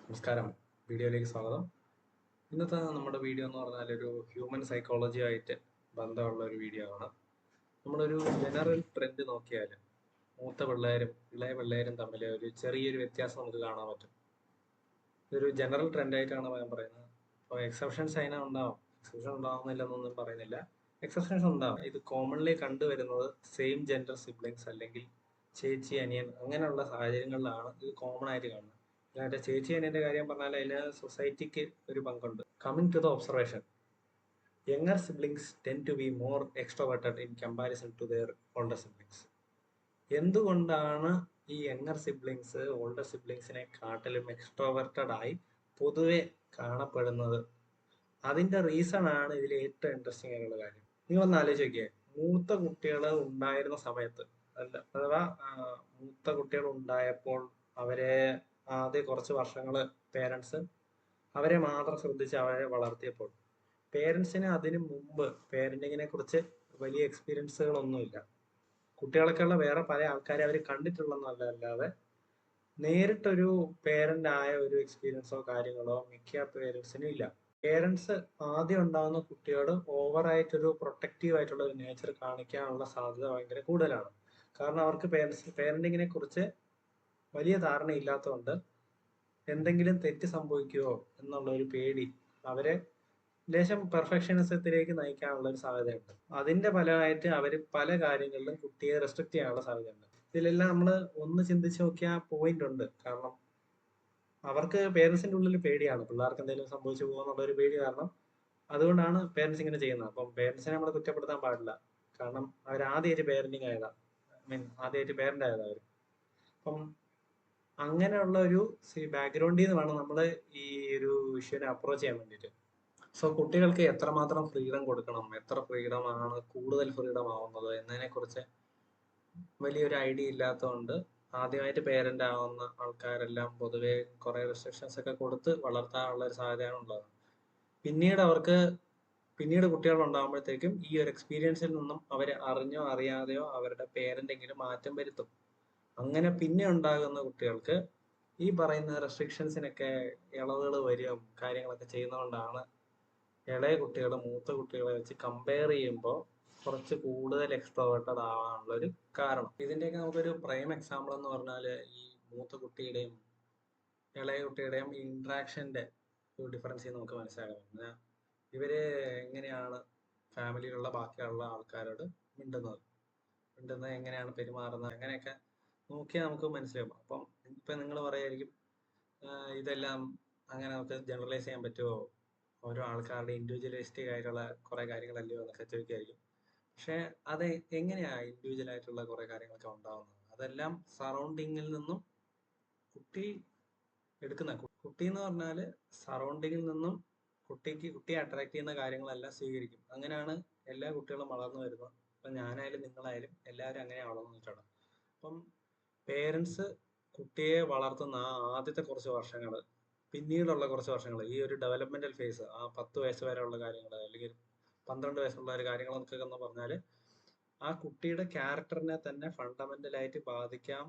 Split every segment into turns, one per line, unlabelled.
നമസ്കാരം. വീഡിയോയിലേക്ക് സ്വാഗതം. ഇന്നത്തെ നമ്മുടെ വീഡിയോ എന്ന് പറഞ്ഞാൽ ഒരു ഹ്യൂമൻ സൈക്കോളജിയായിട്ട് ബന്ധമുള്ള ഒരു വീഡിയോ ആണ്. നമ്മളൊരു ജനറൽ ട്രെൻഡ് നോക്കിയാൽ മൂത്ത പിള്ളേരും ഇളയ പിള്ളേരും തമ്മിൽ ഒരു ചെറിയൊരു വ്യത്യാസം നമുക്ക് കാണാൻ പറ്റും. ഇതൊരു ജനറൽ ട്രെൻഡായിട്ടാണ് ഞാൻ പറയുന്നത്. അപ്പോൾ എക്സെപ്ഷൻസ് അതിനെ ഉണ്ടാവും. എക്സെപ്ഷൻ ഉണ്ടാവുന്നില്ലെന്നൊന്നും പറയുന്നില്ല. എക്സെപ്ഷൻസ് ഉണ്ടാവും. ഇത് കോമൺലി കണ്ടുവരുന്നത് സെയിം ജെൻഡർ സിബ്ലിങ്സ് അല്ലെങ്കിൽ ചേച്ചി അനിയൻ അങ്ങനെയുള്ള സാഹചര്യങ്ങളിലാണ് ഇത് കോമൺ ആയിട്ട് കാണുന്നത്. അല്ലാതെ ചേച്ചി അനിയന്റെ കാര്യം പറഞ്ഞാൽ അതിന് സൊസൈറ്റിക്ക് ഒരു പങ്കുണ്ട്. Coming to the observation, younger siblings tend to be more extroverted in comparison to their older siblings. എന്തുകൊണ്ടാണ് ഈ യങ്ങർ സിബ്ലിങ്സ് ഓൾഡർ സിബ്ലിങ്സിനെ കാട്ടിലും എക്സ്ട്രോവേർട്ടഡ് ആയി പൊതുവെ കാണപ്പെടുന്നത്? അതിന്റെ റീസൺ ആണ് ഇതിൽ ഏറ്റവും ഇൻട്രസ്റ്റിംഗ് ആയിട്ടുള്ള കാര്യം. നിങ്ങൾ ഒന്ന് ആലോചിച്ച് നോക്കിയേ, മൂത്ത കുട്ടികൾ ഉണ്ടായിരുന്ന സമയത്ത് അഥവാ മൂത്ത കുട്ടികൾ ഉണ്ടായപ്പോൾ അവരെ ആദ്യ കുറച്ച് വർഷങ്ങൾ പേരൻസ് അവരെ മാത്രം ശ്രദ്ധിച്ച് അവരെ വളർത്തിയപ്പോൾ പേരൻസിന് അതിനു മുമ്പ് പേരന്റിങ്ങിനെ കുറിച്ച് വലിയ എക്സ്പീരിയൻസുകളൊന്നുമില്ല. കുട്ടികളൊക്കെയുള്ള വേറെ പല ആൾക്കാരെ അവർ കണ്ടിട്ടുള്ളതല്ലാതെ നേരിട്ടൊരു പേരന്റ് ആയ ഒരു എക്സ്പീരിയൻസോ കാര്യങ്ങളോ മിക്ക പേരൻസിനും ഇല്ല. പേരൻസ് ആദ്യം ഉണ്ടാകുന്ന കുട്ടിയോട് ഓവറായിട്ടൊരു പ്രൊട്ടക്റ്റീവ് ആയിട്ടുള്ള ഒരു നേച്ചർ കാണിക്കാനുള്ള സാധ്യത ഭയങ്കര കൂടുതലാണ്. കാരണം അവർക്ക് പേരന്റിങ്ങിനെ കുറിച്ച് വലിയ ധാരണ ഇല്ലാത്തതുകൊണ്ട് എന്തെങ്കിലും തെറ്റ് സംഭവിക്കുമോ എന്നുള്ള ഒരു പേടി അവരെ ലേശം പെർഫെക്ഷനിസത്തിലേക്ക് നയിക്കാനുള്ള ഒരു സാധ്യതയുണ്ട്. അതിന്റെ ഫലമായിട്ട് അവർ പല കാര്യങ്ങളിലും കുട്ടിയെ റെസ്ട്രിക്ട് ചെയ്യാനുള്ള സാധ്യതയുണ്ട്. ഇതിലെല്ലാം നമ്മൾ ഒന്ന് ചിന്തിച്ച് നോക്കിയാൽ പോയിന്റ് ഉണ്ട്. കാരണം അവർക്ക് പേരൻസിന്റെ ഉള്ളിൽ പേടിയാണ് പിള്ളേർക്ക് എന്തെങ്കിലും സംഭവിച്ചു പോകുന്നുള്ള ഒരു പേടി കാരണം. അതുകൊണ്ടാണ് പേരൻസ് ഇങ്ങനെ ചെയ്യുന്നത്. അപ്പം പേരൻസിനെ നമ്മൾ കുറ്റപ്പെടുത്താൻ പാടില്ല. കാരണം അവർ ആദ്യമായിട്ട് പേരന്റിങ് ആയതാ, ആദ്യമായിട്ട് പേരന്റ് ആയതാ അവർ. അപ്പം അങ്ങനെയുള്ള ഒരു ബാക്ക്ഗ്രൗണ്ടിൽ നിന്ന് വേണം നമ്മൾ ഈ ഒരു വിഷയനെ അപ്രോച്ച് ചെയ്യാൻ വേണ്ടിയിട്ട്. സോ കുട്ടികൾക്ക് എത്രമാത്രം ഫ്രീഡം കൊടുക്കണം, എത്ര ഫ്രീഡം ആണ് കൂടുതൽ ഫ്രീഡം ആവുന്നത് എന്നതിനെ കുറിച്ച് വലിയൊരു ഐഡിയ ഇല്ലാത്തതുകൊണ്ട് ആദ്യമായിട്ട് പേരന്റ് ആവുന്ന ആൾക്കാരെല്ലാം പൊതുവെ കുറെ റെസ്ട്രിക്ഷൻസ് ഒക്കെ കൊടുത്ത് വളർത്താനുള്ള ഒരു സാധ്യതയാണ് ഉള്ളത്. പിന്നീട് കുട്ടികൾ ഉണ്ടാകുമ്പോഴത്തേക്കും ഈ ഒരു എക്സ്പീരിയൻസിൽ നിന്നും അവർ അറിഞ്ഞോ അറിയാതെയോ അവരുടെ പേരന്റെങ്കിലും മാറ്റം വരുത്തും. അങ്ങനെ പിന്നെ ഉണ്ടാകുന്ന കുട്ടികൾക്ക് ഈ പറയുന്ന റെസ്ട്രിക്ഷൻസിനൊക്കെ ഇളവുകൾ വരികയും കാര്യങ്ങളൊക്കെ ചെയ്യുന്നതുകൊണ്ടാണ് ഇളയ കുട്ടികൾ മൂത്ത കുട്ടികളെ വെച്ച് കമ്പയർ ചെയ്യുമ്പോൾ കുറച്ച് കൂടുതൽ എക്സ്ട്രോവേർട്ടഡ് ആവാനുള്ള ഒരു കാരണം. ഇതിന്റെയൊക്കെ നമുക്കൊരു പ്രൈം എക്സാമ്പിൾ എന്ന് പറഞ്ഞാൽ ഈ മൂത്ത കുട്ടിയുടെയും ഇളയ കുട്ടിയുടെയും ഇന്ററാക്ഷന്റെ ഒരു ഡിഫറൻസ് നമുക്ക് മനസ്സിലാക്കാം. ഇവര് എങ്ങനെയാണ് ഫാമിലിയിലുള്ള ബാക്കിയുള്ള ആൾക്കാരോട് മിണ്ടുന്നത് എങ്ങനെയാണ് പെരുമാറുന്നത് അങ്ങനെയൊക്കെ നോക്കിയാൽ നമുക്ക് മനസ്സിലാവും. അപ്പം ഇപ്പൊ നിങ്ങൾ പറയായിരിക്കും ഇതെല്ലാം അങ്ങനെ നമുക്ക് ജനറലൈസ് ചെയ്യാൻ പറ്റുമോ, ഓരോ ആൾക്കാരുടെ ഇൻഡിവിജ്വലിസ്റ്റിക് ആയിട്ടുള്ള കുറെ കാര്യങ്ങളല്ലയോ എന്നൊക്കെ ചോദിക്കായിരിക്കും. പക്ഷെ അത് എങ്ങനെയാ ഇൻഡിവിജ്വൽ ആയിട്ടുള്ള കുറെ കാര്യങ്ങളൊക്കെ ഉണ്ടാവുന്നത്? അതെല്ലാം സറൗണ്ടിങ്ങിൽ നിന്നും കുട്ടി കുട്ടി എന്ന് പറഞ്ഞാല് സറൗണ്ടിങ്ങിൽ നിന്നും കുട്ടിയെ അട്രാക്ട് ചെയ്യുന്ന കാര്യങ്ങളെല്ലാം സ്വീകരിക്കും. അങ്ങനെയാണ് എല്ലാ കുട്ടികളും വളർന്നു വരുന്നത്. ഇപ്പൊ ഞാനായാലും നിങ്ങളായാലും എല്ലാവരും അങ്ങനെയാണ് വളർന്നു വന്നിട്ടുള്ളത്. അപ്പം പേരൻസ് കുട്ടിയെ വളർത്തുന്ന ആ ആദ്യത്തെ കുറച്ച് വർഷങ്ങൾ, പിന്നീടുള്ള കുറച്ച് വർഷങ്ങൾ, ഈ ഒരു ഡെവലപ്മെന്റൽ ഫേസ്, ആ 10 വയസ്സ് വരെയുള്ള കാര്യങ്ങൾ അല്ലെങ്കിൽ 12 വയസ്സുള്ള ഒരു കാര്യങ്ങളൊക്കെ എന്ന് പറഞ്ഞാല് ആ കുട്ടിയുടെ ക്യാരക്ടറിനെ തന്നെ ഫണ്ടമെന്റലായിട്ട് ബാധിക്കാൻ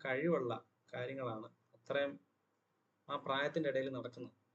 കഴിവുള്ള കാര്യങ്ങളാണ് അത്രയും ആ പ്രായത്തിന്റെ ഇടയിൽ നടക്കുന്നത്.